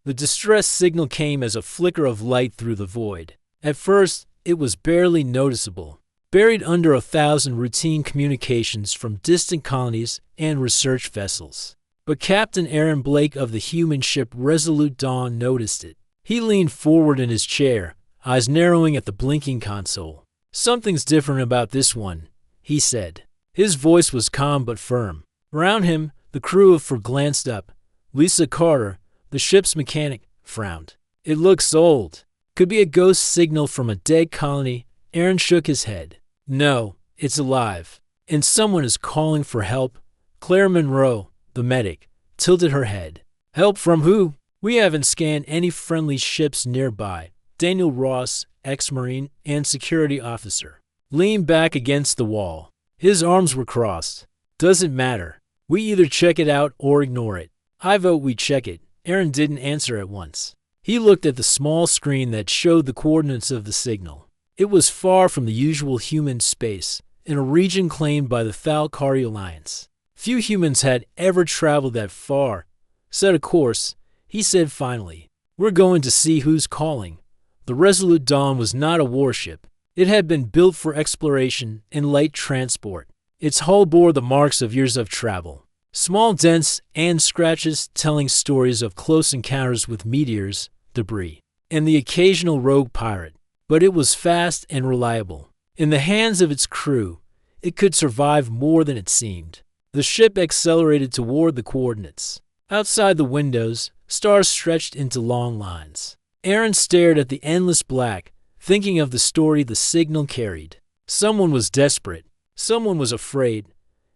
The distress signal came as a flicker of light through the void. At first, it was barely noticeable, buried under 1,000 routine communications from distant colonies and research vessels. But Captain Aaron Blake of the human ship Resolute Dawn noticed it. He leaned forward in his chair, eyes narrowing at the blinking console. "Something's different about this one," he said. His voice was calm but firm. Around him, the crew of Fur glanced up. Lisa Carter, the ship's mechanic, frowned. "It looks old. Could be a ghost signal from a dead colony." Aaron shook his head. "No, it's alive. And someone is calling for help." Claire Monroe, the medic, tilted her head. "Help from who?" "We haven't scanned any friendly ships nearby." Daniel Ross, ex-Marine and security officer, leaned back against the wall. His arms were crossed. "Doesn't matter. We either check it out or ignore it." "I vote we check it." Aaron didn't answer at once. He looked at the small screen that showed the coordinates of the signal. It was far from the usual human space, in a region claimed by the Thalkari Alliance. Few humans had ever traveled that far. "Set a course," he said finally. "We're going to see who's calling." The Resolute Dawn was not a warship. It had been built for exploration and light transport. Its hull bore the marks of years of travel. Small dents and scratches telling stories of close encounters with meteors, debris, and the occasional rogue pirate. But it was fast and reliable. In the hands of its crew, it could survive more than it seemed. The ship accelerated toward the coordinates. Outside the windows, stars stretched into long lines. Aaron stared at the endless black, thinking of the story the signal carried. Someone was desperate. Someone was afraid.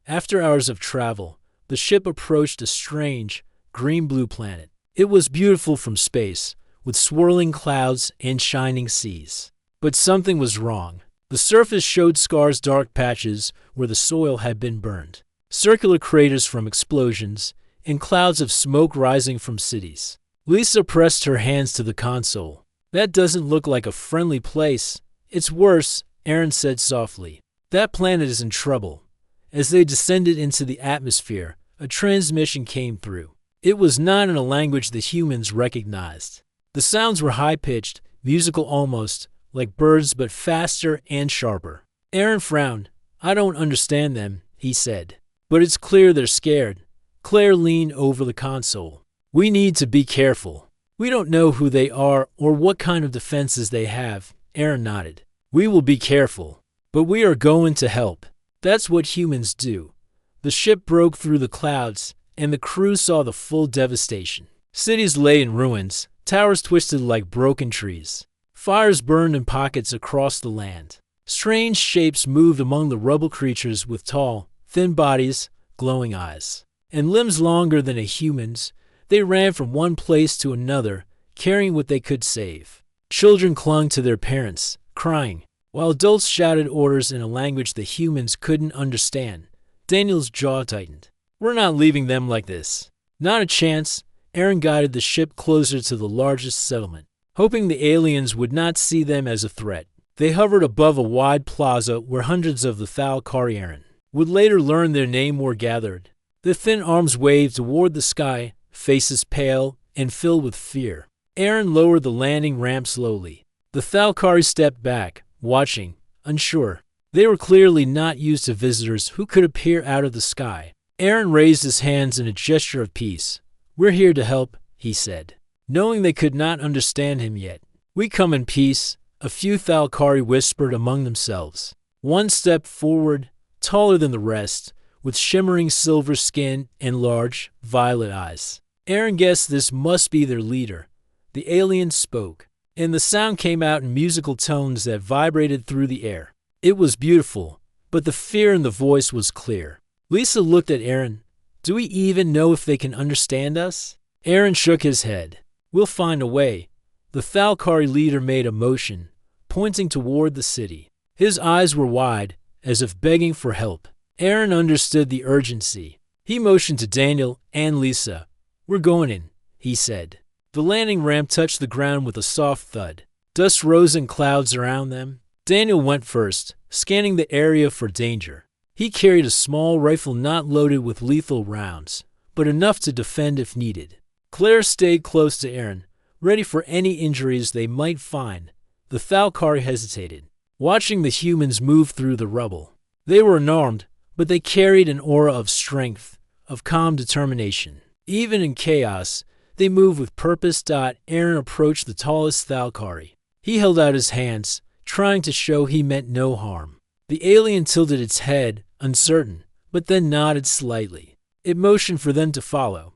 After hours of travel, the ship approached a strange, green-blue planet. It was beautiful from space, with swirling clouds and shining seas. But something was wrong. The surface showed scars, dark patches where the soil had been burned, circular craters from explosions, and clouds of smoke rising from cities. Lisa pressed her hands to the console. "That doesn't look like a friendly place." "It's worse," Aaron said softly. "That planet is in trouble." As they descended into the atmosphere, a transmission came through. It was not in a language the humans recognized. The sounds were high-pitched, musical almost, like birds but faster and sharper. Aaron frowned. "I don't understand them," he said. "But it's clear they're scared." Claire leaned over the console. "We need to be careful. We don't know who they are or what kind of defenses they have." Aaron nodded. "We will be careful. But we are going to help." That's what humans do. The ship broke through the clouds, and the crew saw the full devastation. Cities lay in ruins, towers twisted like broken trees. Fires burned in pockets across the land. Strange shapes moved among the rubble, creatures with tall, thin bodies, glowing eyes, and limbs longer than a human's. They ran from one place to another, carrying what they could save. Children clung to their parents, crying, while adults shouted orders in a language the humans couldn't understand. Daniel's jaw tightened. "We're not leaving them like this." "Not a chance." Aaron guided the ship closer to the largest settlement, hoping the aliens would not see them as a threat. They hovered above a wide plaza where hundreds of the Thalkari would later learn their name were gathered. The thin arms waved toward the sky, faces pale and filled with fear. Aaron lowered the landing ramp slowly. The Thalkari stepped back, watching, unsure. They were clearly not used to visitors who could appear out of the sky. Aaron raised his hands in a gesture of peace. "We're here to help," he said, knowing they could not understand him yet. "We come in peace," a few Thalkari whispered among themselves. One stepped forward, taller than the rest, with shimmering silver skin and large, violet eyes. Aaron guessed this must be their leader. The alien spoke, and the sound came out in musical tones that vibrated through the air. It was beautiful, but the fear in the voice was clear. Lisa looked at Aaron. "Do we even know if they can understand us?" Aaron shook his head. "We'll find a way." The Thalkari leader made a motion, pointing toward the city. His eyes were wide, as if begging for help. Aaron understood the urgency. He motioned to Daniel and Lisa. "We're going in," he said. The landing ramp touched the ground with a soft thud. Dust rose in clouds around them. Daniel went first, scanning the area for danger. He carried a small rifle not loaded with lethal rounds, but enough to defend if needed. Claire stayed close to Aaron, ready for any injuries they might find. The Thalkari hesitated, watching the humans move through the rubble. They were unarmed, but they carried an aura of strength, of calm determination. Even in chaos, they moved with purpose. Aaron approached the tallest Thalkari. He held out his hands, trying to show he meant no harm. The alien tilted its head, uncertain, but then nodded slightly. It motioned for them to follow.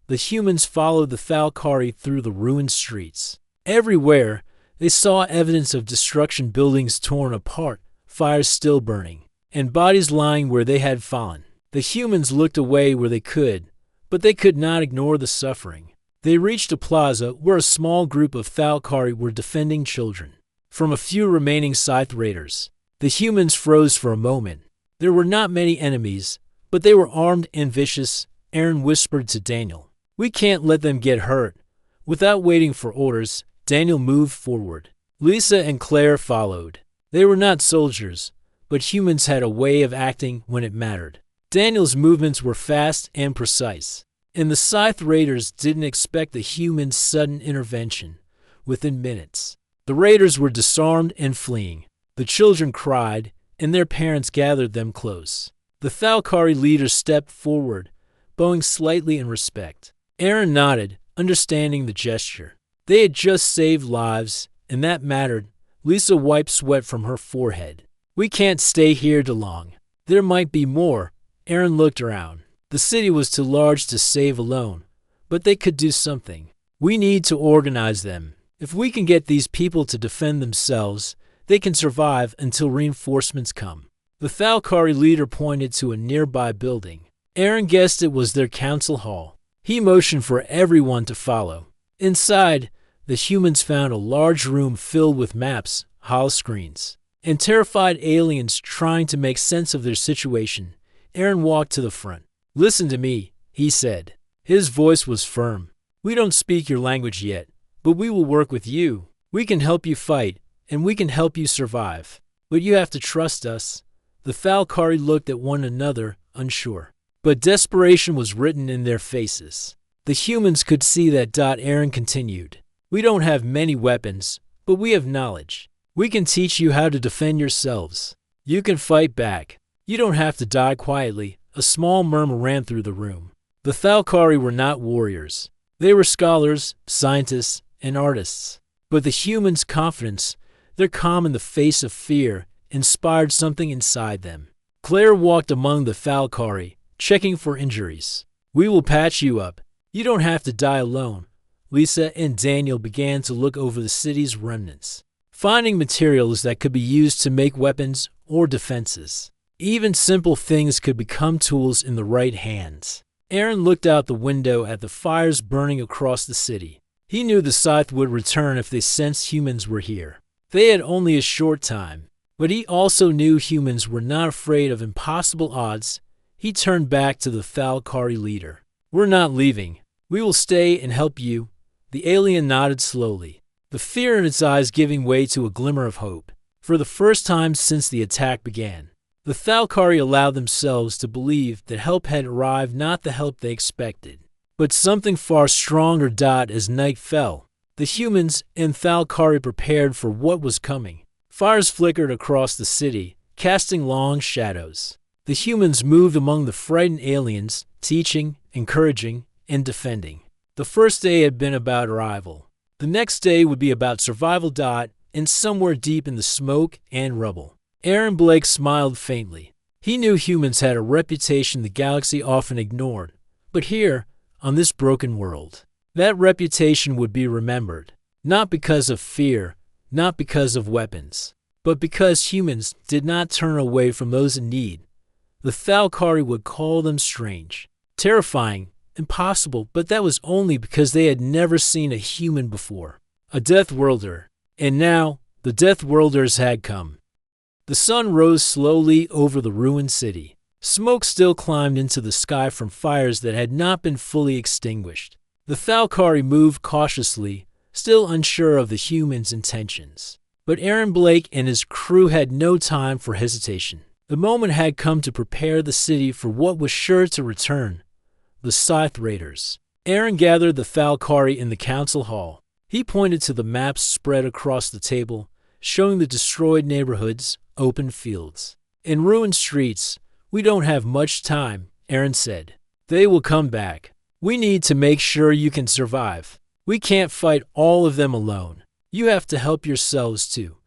The humans followed the Thalkari through the ruined streets. Everywhere, they saw evidence of destruction: buildings torn apart, fires still burning, and bodies lying where they had fallen. The humans looked away where they could, but they could not ignore the suffering. They reached a plaza where a small group of Thalkari were defending children from a few remaining Scythe raiders. The humans froze for a moment. There were not many enemies, but they were armed and vicious. Aaron whispered to Daniel, "We can't let them get hurt." Without waiting for orders, Daniel moved forward. Lisa and Claire followed. They were not soldiers, but humans had a way of acting when it mattered. Daniel's movements were fast and precise, and the Scythe raiders didn't expect the humans' sudden intervention. Within minutes, the raiders were disarmed and fleeing. The children cried, and their parents gathered them close. The Thalkari leader stepped forward, bowing slightly in respect. Aaron nodded, understanding the gesture. They had just saved lives, and that mattered. Lisa wiped sweat from her forehead. "We can't stay here too long. There might be more." Aaron looked around. The city was too large to save alone, but they could do something. "We need to organize them. If we can get these people to defend themselves, they can survive until reinforcements come." The Thalkari leader pointed to a nearby building. Aaron guessed it was their council hall. He motioned for everyone to follow. Inside, the humans found a large room filled with maps, holoscreens, and terrified aliens trying to make sense of their situation. Aaron walked to the front. "Listen to me," he said. His voice was firm. "We don't speak your language yet, but we will work with you. We can help you fight, and we can help you survive. But you have to trust us." The Thalkari looked at one another, unsure. But desperation was written in their faces. The humans could see that. Aaron continued, "We don't have many weapons, but we have knowledge. We can teach you how to defend yourselves. You can fight back. You don't have to die quietly." A small murmur ran through the room. The Thalkari were not warriors. They were scholars, scientists, and artists. But the humans' confidence, their calm in the face of fear, inspired something inside them. Claire walked among the Thalkari, checking for injuries. "We will patch you up. You don't have to die alone." Lisa and Daniel began to look over the city's remnants, finding materials that could be used to make weapons or defenses. Even simple things could become tools in the right hands. Aaron looked out the window at the fires burning across the city. He knew the Scythe would return if they sensed humans were here. They had only a short time, but he also knew humans were not afraid of impossible odds. He turned back to the Thalkari leader. "We're not leaving. We will stay and help you." The alien nodded slowly, the fear in its eyes giving way to a glimmer of hope. For the first time since the attack began, the Thalkari allowed themselves to believe that help had arrived, not the help they expected, but something far stronger. As night fell, the humans and Thalkari prepared for what was coming. Fires flickered across the city, casting long shadows. The humans moved among the frightened aliens, teaching, encouraging, and defending. The first day had been about arrival. The next day would be about survival. And somewhere deep in the smoke and rubble, Aaron Blake smiled faintly. He knew humans had a reputation the galaxy often ignored, but here, on this broken world, that reputation would be remembered, not because of fear, not because of weapons, but because humans did not turn away from those in need. The Thalkari would call them strange, terrifying, impossible, but that was only because they had never seen a human before, a Death Worlder. And now, the Death Worlders had come. The sun rose slowly over the ruined city. Smoke still climbed into the sky from fires that had not been fully extinguished. The Thalkari moved cautiously, still unsure of the humans' intentions. But Aaron Blake and his crew had no time for hesitation. The moment had come to prepare the city for what was sure to return: the Scythe Raiders. Aaron gathered the Thalkari in the council hall. He pointed to the maps spread across the table, showing the destroyed neighborhoods, open fields, and ruined streets. "We don't have much time," Aaron said. "They will come back. We need to make sure you can survive. We can't fight all of them alone. You have to help yourselves too."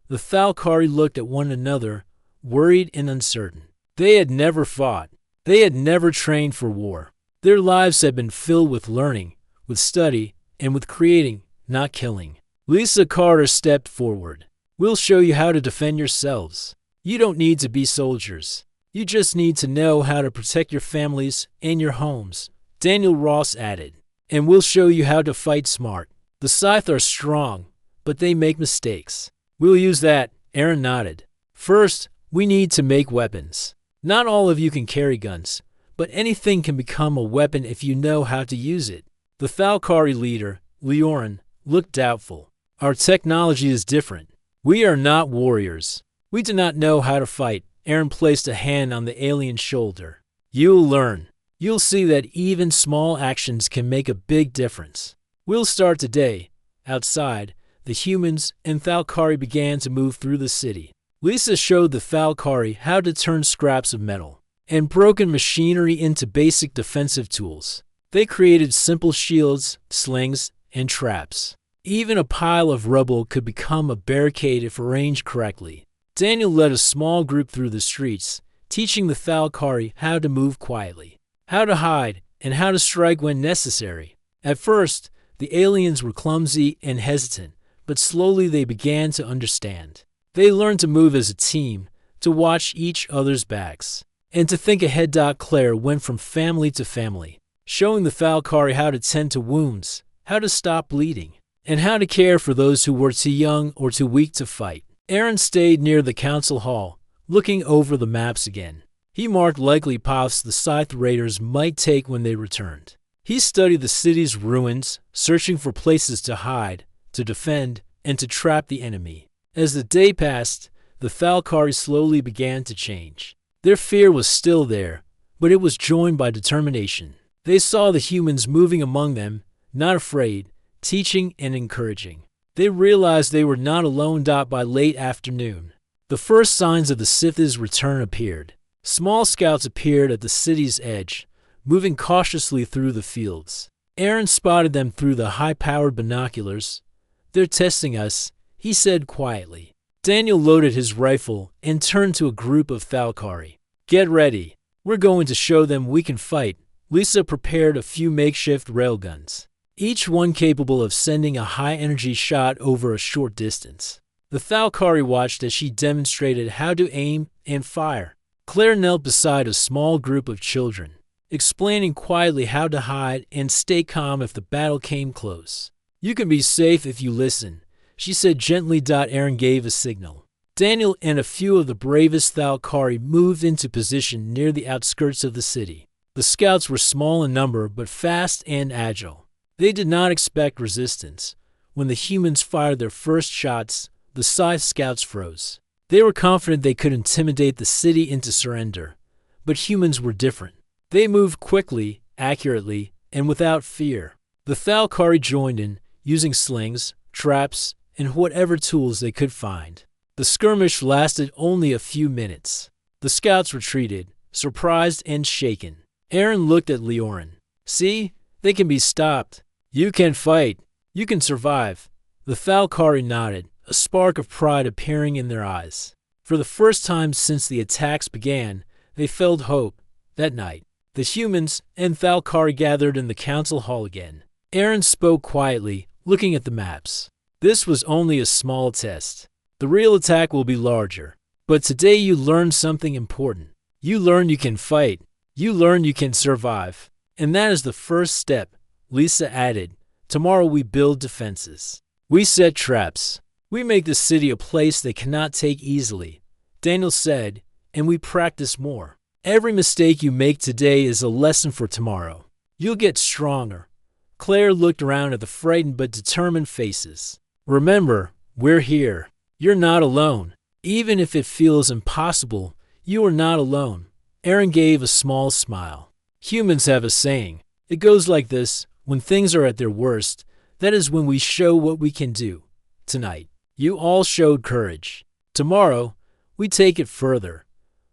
The Thalkari looked at one another, worried and uncertain. They had never fought. They had never trained for war. Their lives had been filled with learning, with study, and with creating, not killing. Lisa Carter stepped forward. "We'll show you how to defend yourselves. You don't need to be soldiers. You just need to know how to protect your families and your homes," Daniel Ross added. "And we'll show you how to fight smart. The Scythe are strong, but they make mistakes." "We'll use that," Aaron nodded. "First, we need to make weapons. Not all of you can carry guns, but anything can become a weapon if you know how to use it." The Thalkari leader, Leorin, looked doubtful. "Our technology is different. We are not warriors. We do not know how to fight." Aaron placed a hand on the alien's shoulder. "You'll learn. You'll see that even small actions can make a big difference. We'll start today." Outside, the humans and Thalkari began to move through the city. Lisa showed the Thalkari how to turn scraps of metal and broken machinery into basic defensive tools. They created simple shields, slings, and traps. Even a pile of rubble could become a barricade if arranged correctly. Daniel led a small group through the streets, teaching the Thalkari how to move quietly, how to hide, and how to strike when necessary. At first, the aliens were clumsy and hesitant, but slowly they began to understand. They learned to move as a team, to watch each other's backs, and to think ahead. Claire went from family to family, showing the Thalkari how to tend to wounds, how to stop bleeding, and how to care for those who were too young or too weak to fight. Aaron stayed near the council hall, looking over the maps again. He marked likely paths the Scythe raiders might take when they returned. He studied the city's ruins, searching for places to hide, to defend, and to trap the enemy. As the day passed, the Thalkari slowly began to change. Their fear was still there, but it was joined by determination. They saw the humans moving among them, not afraid, teaching and encouraging. They realized they were not alone. By late afternoon, the first signs of the Scythe's return appeared. Small scouts appeared at the city's edge, moving cautiously through the fields. Aaron spotted them through the high-powered binoculars. "They're testing us," he said quietly. Daniel loaded his rifle and turned to a group of Thalkari. "Get ready. We're going to show them we can fight." Lisa prepared a few makeshift railguns, each one capable of sending a high-energy shot over a short distance. The Thalkari watched as she demonstrated how to aim and fire. Claire knelt beside a small group of children, explaining quietly how to hide and stay calm if the battle came close. "You can be safe if you listen," she said gently. Aaron gave a signal. Daniel and a few of the bravest Thalkari moved into position near the outskirts of the city. The scouts were small in number but fast and agile. They did not expect resistance. When the humans fired their first shots, the Scythe scouts froze. They were confident they could intimidate the city into surrender. But humans were different. They moved quickly, accurately, and without fear. The Thalkari joined in, using slings, traps, and whatever tools they could find. The skirmish lasted only a few minutes. The scouts retreated, surprised and shaken. Aaron looked at Leorin. "See? They can be stopped. You can fight. You can survive." The Thalkari nodded, a spark of pride appearing in their eyes. For the first time since the attacks began, they felt hope. That night, the humans and Thalkari gathered in the council hall again. Aaron spoke quietly, looking at the maps. "This was only a small test. The real attack will be larger. But today you learned something important. You learned you can fight. You learned you can survive. And that is the first step," Lisa added. "Tomorrow we build defenses. We set traps. We make the city a place they cannot take easily," Daniel said, "and we practice more. Every mistake you make today is a lesson for tomorrow. You'll get stronger." Claire looked around at the frightened but determined faces. "Remember, we're here. You're not alone. Even if it feels impossible, you are not alone." Aaron gave a small smile. "Humans have a saying. It goes like this: when things are at their worst, that is when we show what we can do. Tonight, you all showed courage. Tomorrow, we take it further.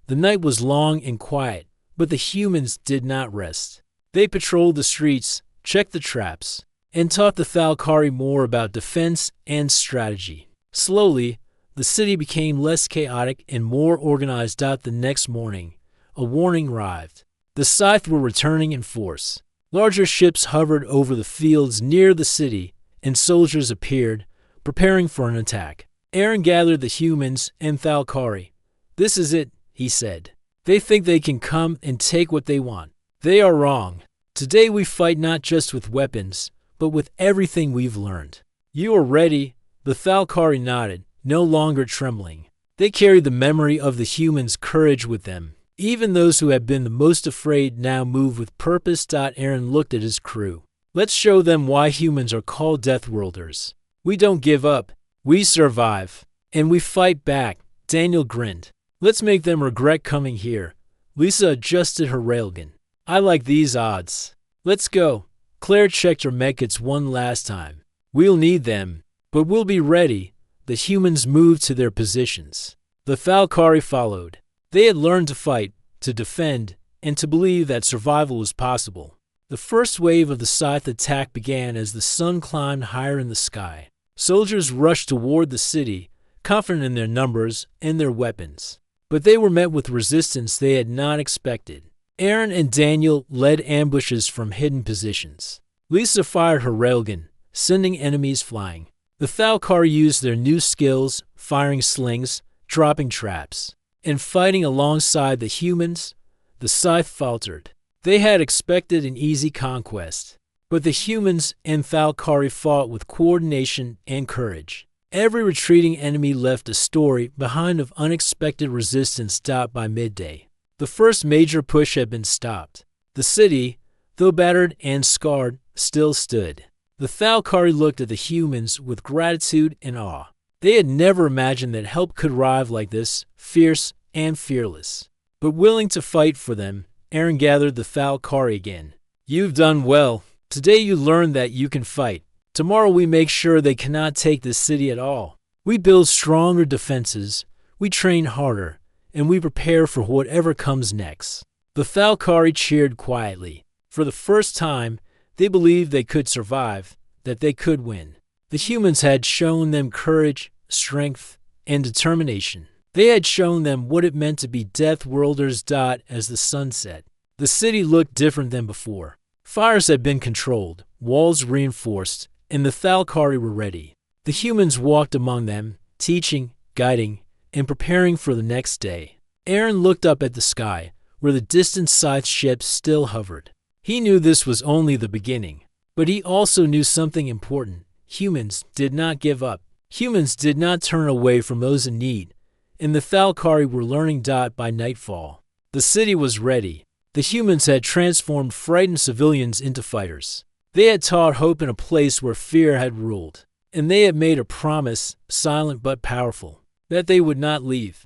The night was long and quiet, but the humans did not rest. They patrolled the streets, checked the traps, and taught the Thalkari more about defense and strategy. Slowly, the city became less chaotic and more organized. The next morning, a warning arrived. The Scythe were returning in force. Larger ships hovered over the fields near the city, and soldiers appeared, preparing for an attack. Aaron gathered the humans and Thalkari. "This is it," he said. "They think they can come and take what they want. They are wrong. Today we fight not just with weapons, but with everything we've learned." "You are ready," the Thalkari nodded, no longer trembling. They carried the memory of the humans' courage with them. Even those who had been the most afraid now moved with purpose. Aaron looked at his crew. "Let's show them why humans are called Deathworlders. We don't give up. We survive. And we fight back." Daniel grinned. "Let's make them regret coming here." Lisa adjusted her railgun. "I like these odds. Let's go." Claire checked her medkits one last time. "We'll need them, but we'll be ready." The humans moved to their positions. The Thalkari followed. They had learned to fight, to defend, and to believe that survival was possible. The first wave of the Scythe attack began as the sun climbed higher in the sky. Soldiers rushed toward the city, confident in their numbers and their weapons. But they were met with resistance they had not expected. Aaron and Daniel led ambushes from hidden positions. Lisa fired her railgun, sending enemies flying. The Thalkari used their new skills, firing slings, dropping traps, and fighting alongside the humans. The Scythe faltered. They had expected an easy conquest, but the humans and Thalkari fought with coordination and courage. Every retreating enemy left a story behind of unexpected resistance. By midday, the first major push had been stopped. The city, though battered and scarred, still stood. The Thalkari looked at the humans with gratitude and awe. They had never imagined that help could arrive like this, fierce and fearless. But willing to fight for them, Aaron gathered the Thalkari again. "You've done well. Today you learned that you can fight. Tomorrow we make sure they cannot take this city at all. We build stronger defenses, we train harder, and we prepare for whatever comes next." The Thalkari cheered quietly. For the first time, they believed they could survive, that they could win. The humans had shown them courage, strength, and determination. They had shown them what it meant to be Deathworlders. As the sun set, the city looked different than before. Fires had been controlled, walls reinforced, and the Thalkari were ready. The humans walked among them, teaching, guiding, and preparing for the next day. Aaron looked up at the sky, where the distant Scythe ships still hovered. He knew this was only the beginning, but he also knew something important. Humans did not give up. Humans did not turn away from those in need, and the Thalkari were learning. By nightfall, the city was ready. The humans had transformed frightened civilians into fighters. They had taught hope in a place where fear had ruled, and they had made a promise, silent but powerful, that they would not leave.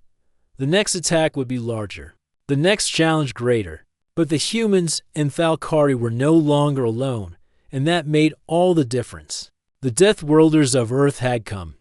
The next attack would be larger, the next challenge greater. But the humans and Thalkari were no longer alone, and that made all the difference. The Deathworlders of Earth had come.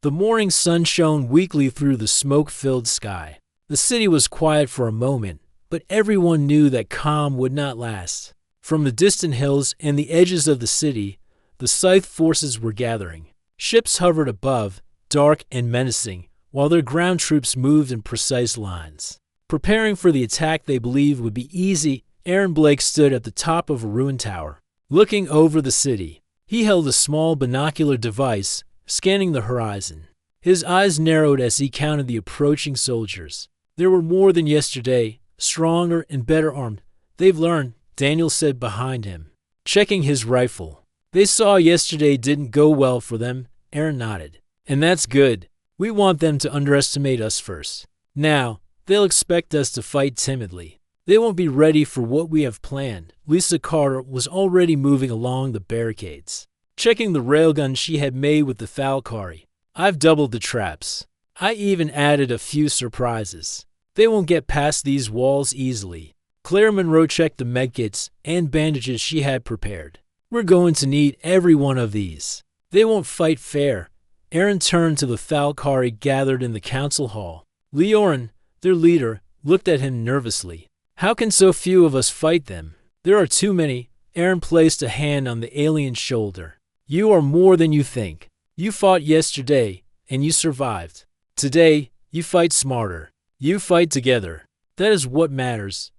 The morning sun shone weakly through the smoke-filled sky. The city was quiet for a moment, but everyone knew that calm would not last. From the distant hills and the edges of the city, the Scythe forces were gathering. Ships hovered above, dark and menacing, while their ground troops moved in precise lines. Preparing for the attack they believed would be easy, Aaron Blake stood at the top of a ruined tower, looking over the city. He held a small binocular device, scanning the horizon. His eyes narrowed as he counted the approaching soldiers. There were more than yesterday, stronger and better armed. "They've learned," Daniel said behind him, checking his rifle. "They saw yesterday didn't go well for them," Aaron nodded. "And that's good. We want them to underestimate us first. Now, they'll expect us to fight timidly. They won't be ready for what we have planned." Lisa Carter was already moving along the barricades, checking the railgun she had made with the Thalkari. "I've doubled the traps. I even added a few surprises. They won't get past these walls easily." Claire Monroe checked the medkits and bandages she had prepared. We're going to need every one of these. They won't fight fair. Aaron turned to the Thalkari gathered in the council hall. Leorin, their leader, looked at him nervously. How can so few of us fight them? There are too many. Aaron placed a hand on the alien's shoulder. You are more than you think. You fought yesterday, and you survived. Today, you fight smarter. You fight together. That is what matters.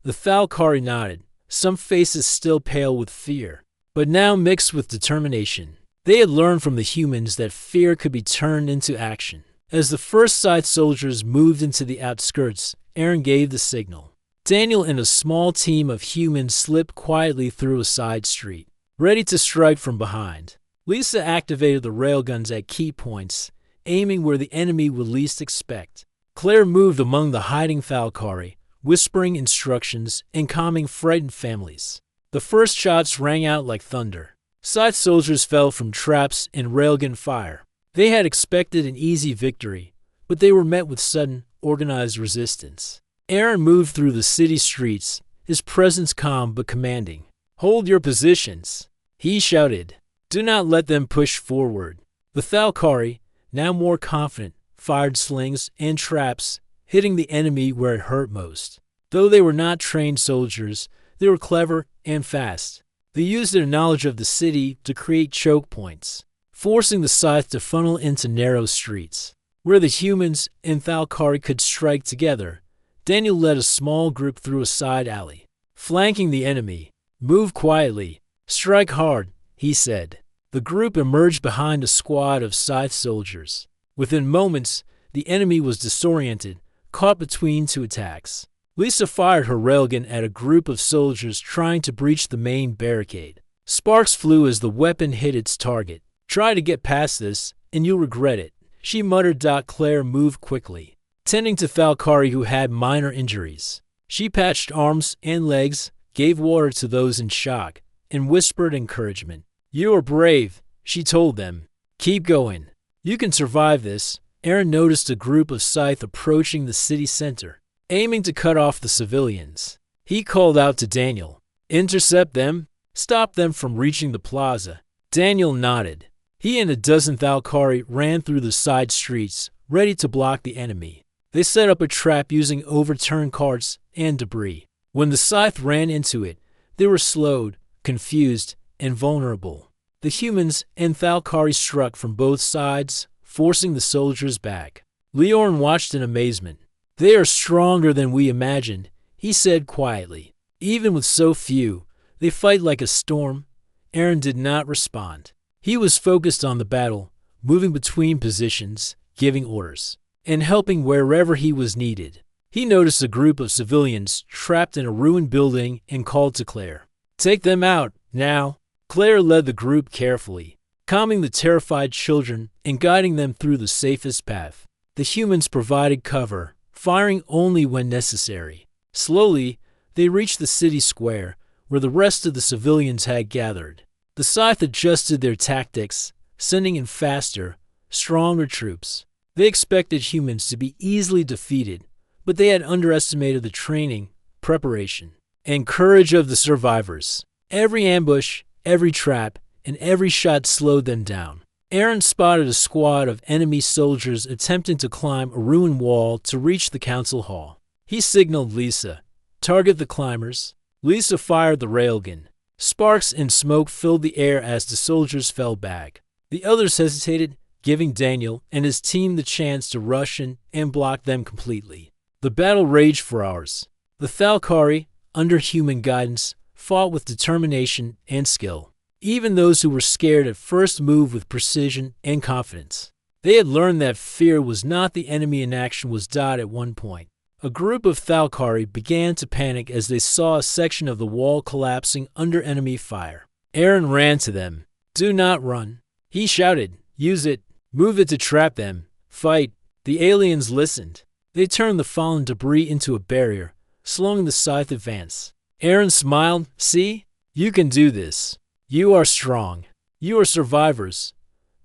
The Thalkari nodded, some faces still pale with fear, but now mixed with determination. They had learned from the humans that fear could be turned into action. As the first Scythe soldiers moved into the outskirts, Aaron gave the signal. Daniel and a small team of humans slipped quietly through a side street, ready to strike from behind. Lisa activated the railguns at key points, aiming where the enemy would least expect. Claire moved among the hiding Thalkari, whispering instructions and calming frightened families. The first shots rang out like thunder. Scythe soldiers fell from traps and railgun fire. They had expected an easy victory, but they were met with sudden, organized resistance. Aaron moved through the city streets, his presence calm but commanding. Hold your positions, he shouted. Do not let them push forward. The Thalkari, now more confident, fired slings and traps, hitting the enemy where it hurt most. Though they were not trained soldiers, they were clever and fast. They used their knowledge of the city to create choke points, forcing the scythe to funnel into narrow streets. Where the humans and Thalkari could strike together, Daniel led a small group through a side alley, flanking the enemy. Move quietly, strike hard, he said. The group emerged behind a squad of scythe soldiers. Within moments, the enemy was disoriented, caught between two attacks. Lisa fired her railgun at a group of soldiers trying to breach the main barricade. Sparks flew as the weapon hit its target. Try to get past this, and you'll regret it, she muttered. Claire moved quickly, tending to Thalkari who had minor injuries. She patched arms and legs, gave water to those in shock, and whispered encouragement. You are brave, she told them. Keep going. You can survive this. Aaron noticed a group of scythe approaching the city center, aiming to cut off the civilians. He called out to Daniel. Intercept them. Stop them from reaching the plaza. Daniel nodded. He and a dozen Thalkari ran through the side streets, ready to block the enemy. They set up a trap using overturned carts and debris. When the scythe ran into it, they were slowed, confused, and vulnerable. The humans and Thalkari struck from both sides, forcing the soldiers back. Leorn watched in amazement. They are stronger than we imagined, he said quietly. Even with so few, they fight like a storm. Aaron did not respond. He was focused on the battle, moving between positions, giving orders, and helping wherever he was needed. He noticed a group of civilians trapped in a ruined building and called to Claire. Take them out, now. Claire led the group carefully, calming the terrified children and guiding them through the safest path. The humans provided cover, firing only when necessary. Slowly, they reached the city square, where the rest of the civilians had gathered. The scythe adjusted their tactics, sending in faster, stronger troops. They expected humans to be easily defeated, but they had underestimated the training, preparation, and courage of the survivors. Every ambush, every trap, and every shot slowed them down. Aaron spotted a squad of enemy soldiers attempting to climb a ruined wall to reach the council hall. He signaled Lisa, "Target the climbers." Lisa fired the railgun. Sparks and smoke filled the air as the soldiers fell back. The others hesitated, giving Daniel and his team the chance to rush in and block them completely. The battle raged for hours. The Thalkari, under human guidance, fought with determination and skill. Even those who were scared at first moved with precision and confidence. They had learned that fear was not the enemy in action was dot at one point. A group of Thalkari began to panic as they saw a section of the wall collapsing under enemy fire. Aaron ran to them. Do not run, he shouted. Use it. Move it to trap them. Fight. The aliens listened. They turned the fallen debris into a barrier, slowing the scythe advance. Aaron smiled. See? You can do this. You are strong. You are survivors.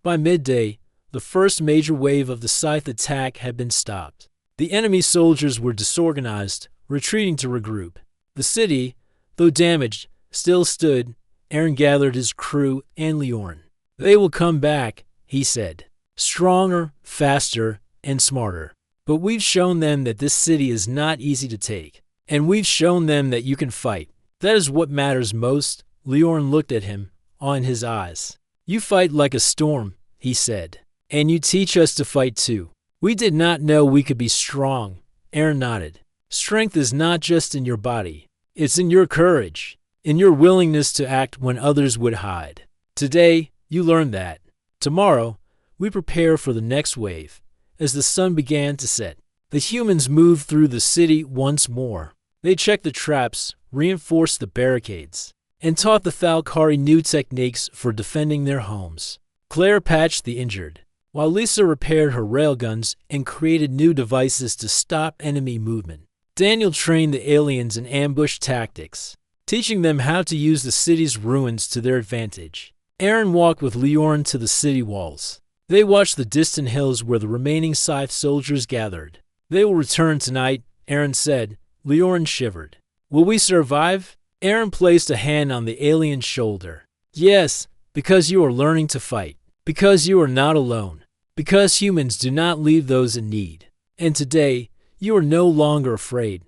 By midday, the first major wave of the scythe attack had been stopped. The enemy soldiers were disorganized, retreating to regroup. The city, though damaged, still stood, Aaron gathered his crew and Leorin. They will come back, he said. Stronger, faster, and smarter. But we've shown them that this city is not easy to take. And we've shown them that you can fight. That is what matters most. Leorin looked at him, awe in his eyes. You fight like a storm, he said. And you teach us to fight too. We did not know we could be strong. Aaron nodded. Strength is not just in your body. It's in your courage, in your willingness to act when others would hide. Today, you learned that. Tomorrow, we prepare for the next wave. As the sun began to set, the humans moved through the city once more. They checked the traps, reinforced the barricades, and taught the Thalkari new techniques for defending their homes. Claire patched the injured, while Lisa repaired her railguns and created new devices to stop enemy movement. Daniel trained the aliens in ambush tactics, teaching them how to use the city's ruins to their advantage. Aaron walked with Leorin to the city walls. They watched the distant hills where the remaining Scythe soldiers gathered. They will return tonight, Aaron said. Leorin shivered. Will we survive? Aaron placed a hand on the alien's shoulder. Yes, because you are learning to fight. Because you are not alone. Because humans do not leave those in need. And today, you are no longer afraid.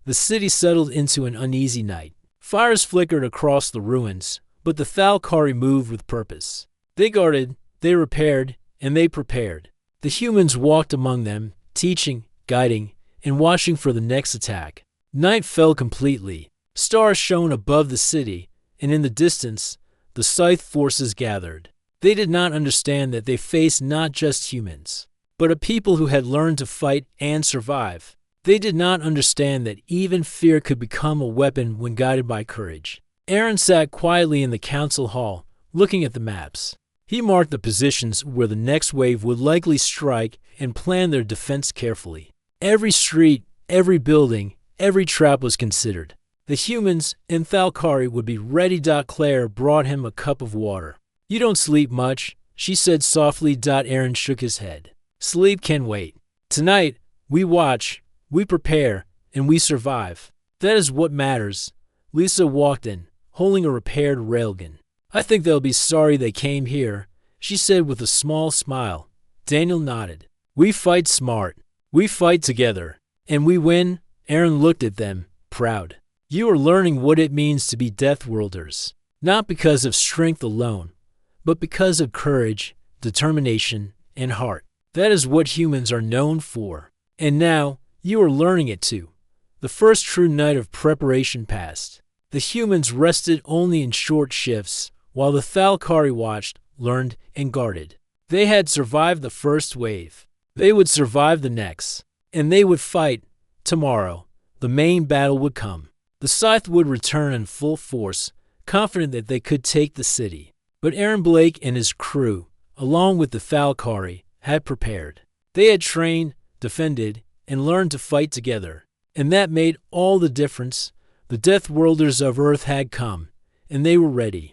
The city settled into an uneasy night. Fires flickered across the ruins, but the Thalkari moved with purpose. They guarded, they repaired, and they prepared. The humans walked among them, teaching, guiding, and watching for the next attack. Night fell completely. Stars shone above the city, and in the distance, the Scythe forces gathered. They did not understand that they faced not just humans, but a people who had learned to fight and survive. They did not understand that even fear could become a weapon when guided by courage. Aaron sat quietly in the council hall, looking at the maps. He marked the positions where the next wave would likely strike and planned their defense carefully. Every street, every building, every trap was considered. The humans and Thalkari would be ready. Claire brought him a cup of water. You don't sleep much, she said softly. Aaron shook his head. Sleep can wait. Tonight, we watch, we prepare, and we survive. That is what matters. Lisa walked in, holding a repaired railgun. I think they'll be sorry they came here, she said with a small smile. Daniel nodded. We fight smart. We fight together. And we win. Aaron looked at them, proud. You are learning what it means to be Deathworlders, not because of strength alone, but because of courage, determination, and heart. That is what humans are known for. And now, you are learning it too. The first true night of preparation passed. The humans rested only in short shifts, while the Thalkari watched, learned, and guarded. They had survived the first wave. They would survive the next. And they would fight. Tomorrow, the main battle would come. The Scythe would return in full force, confident that they could take the city. But Aaron Blake and his crew, along with the Thalkari, had prepared. They had trained, defended, and learned to fight together. And that made all the difference. The Deathworlders of Earth had come, and they were ready.